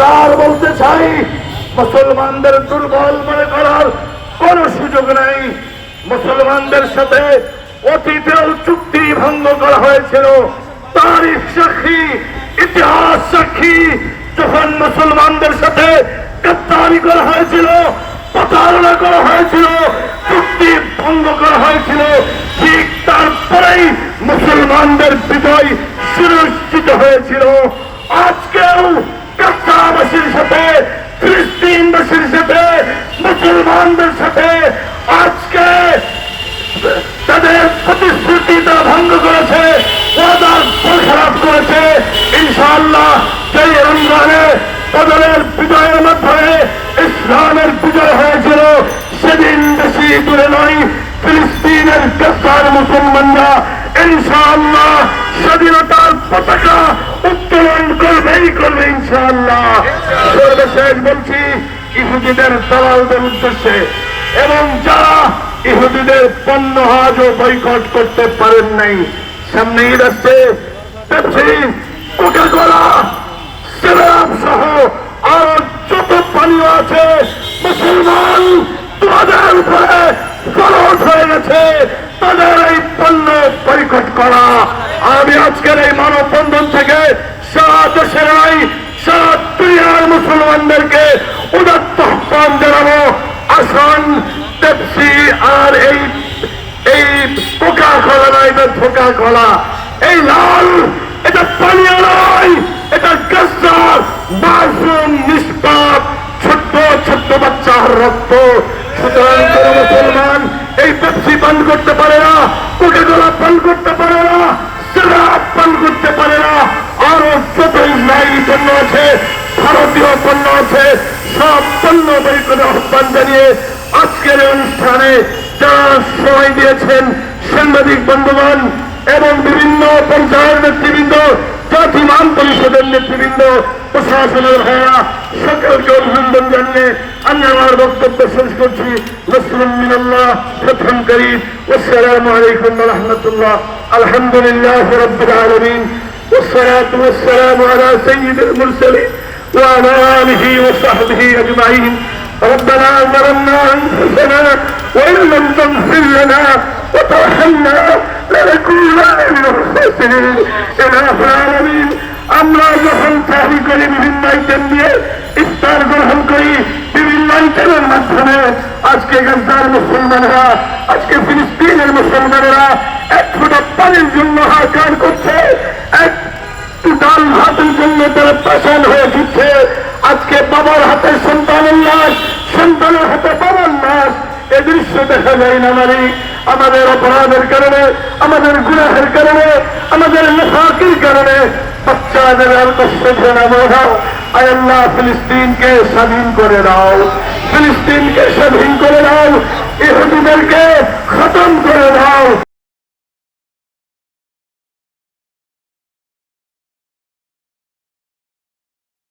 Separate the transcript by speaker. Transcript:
Speaker 1: পরিষ্কার বলতে চাই, মুসলমানদের দুর্বল মনে করার কোন সুযোগ নেই। মুসলমানদের সাথে অতীতেও চুক্তি ভঙ্গ করা হয়েছিল, তারিখ সাক্ষী, ইতিহাস সাক্ষী। যখন মুসলমানদের সাথে গাদ্দারি করা হয়েছিল, প্রতারণা করা হয়েছিল, চুক্তি ভঙ্গ করা হয়েছিল, ঠিক তারপরেই মুসলমানদের বিজয় সুনিশ্চিত হয়েছিল। আজকেও গাজাবাসীর সাথে, ফিলিস্তিনবাসীর সাথে, মুসলমানদের সাথে আজকে তাদের প্রতিশ্রুতি তারা ভঙ্গ করেছে, ওয়াদার বরখেলাপ করেছে। ইনশাআল্লাহ সেই রমজানে তাদের বিজয়ের মাধ্যমে ইসলামের বিজয় হয়েছিল। সেদিন বেশি দূরে নয়, ফিলিস্তিনের গাজার মুসলমানরা ইনশাআল্লাহ স্বাধীনতার পতাকা উত্তোলন করবেই করবে ইনশাআল্লাহ। সর্বশেষ বলছি ইহুদিদের দালালদের উদ্দেশ্যে, এবং যারা ইহুদিদের পণ্য আজও বয়কট করতে পারেন নাই, সামনে ঈদ আসছে, পেপসি, কোকা-কোলা, সেভেন সহ আর যত পানীয় আছে, মুসলমান তোমাদের উপরে ফরজ হয়ে গেছে তাদের এই পণ্য বয়কট করা। আমি আজকের এই মানববন্ধন থেকে সারা দেশের নাই, সারা দুনিয়ার মুসলমানদেরকে উদাত্ত আহ্বান জানাবো, আসুন পেপসি আর এই কোকা-কোলা নয়, এটা কোকা-কোলা, এই লাল, এটা পানীয় নয়, এটা গাজার মাসুম নিষ্পাপ ছোট্ট ছোট্ট বাচ্চার রক্ত। সুতরাং কোন মুসলমান এই পেপসি পান করতে পারে না, কোকা-কোলা পান করতে পারে না, সিরাপ পান করতে পারে না। আরো যত ইসরায়েলি পণ্য আছে, ভারতীয় পণ্য আছে, সব পণ্য বয়কটের আহ্বান জানিয়ে আজকের অনুষ্ঠানে যারা সময় দিয়েছেন, সাংবাদিক বন্ধুগণ এবং বিভিন্ন পঞ্চায়েত নেতৃবৃন্দ, জাতি মান পরিষদের নেতৃবৃন্দ, প্রশাসনের ভাইয়া, সকলকে অভিনন্দন জানিয়ে আমি আমার বক্তব্য শেষ করছি। নাসরুম মিনাল্লাহ, ফাতহুন করিম। আসসালামু আলাইকুম ওয়া রাহমাতুল্লাহ। আলহামদুলিল্লাহি রাব্বিল আলামিন, والصلاة والسلام على سيد المرسلين وعلى آله وصحبه أجمعين. ربنا ظلمنا أنفسنا وإن لم تغفر لنا وترحمنا لنكونن من الخاسرين. إله العالمين, আমরা যখন তাহরি করি, বিভিন্ন আইটেম দিয়ে ইফতার গ্রহণ করি, বিভিন্ন আইটেমের মাধ্যমে আজকে গাজার মুসলমানেরা, আজকে ফিলিস্তিনের মুসলমানেরা এক ফোঁটা পানির জন্য হাহাকার করছে, একটু ডাল ভাতের জন্য তারা পাষাণ হয়ে দিচ্ছে। আজকে বাবার হাতে সন্তানের লাশ, সন্তানের হাতে বাবার লাশ, এ দৃশ্য দেখা যায় না। আমাদের অপরাধের কারণে, আমাদের গুনাহের কারণে, আমাদের নেফাকির কারণে বাচ্চাদের আর কষ্ট জানাবো না। আয় আল্লাহ, ফিলিস্তিনকে স্বাধীন করে দাও, ফিলিস্তিনকে স্বাধীন করে দাও, ইহুদিদেরকে খতম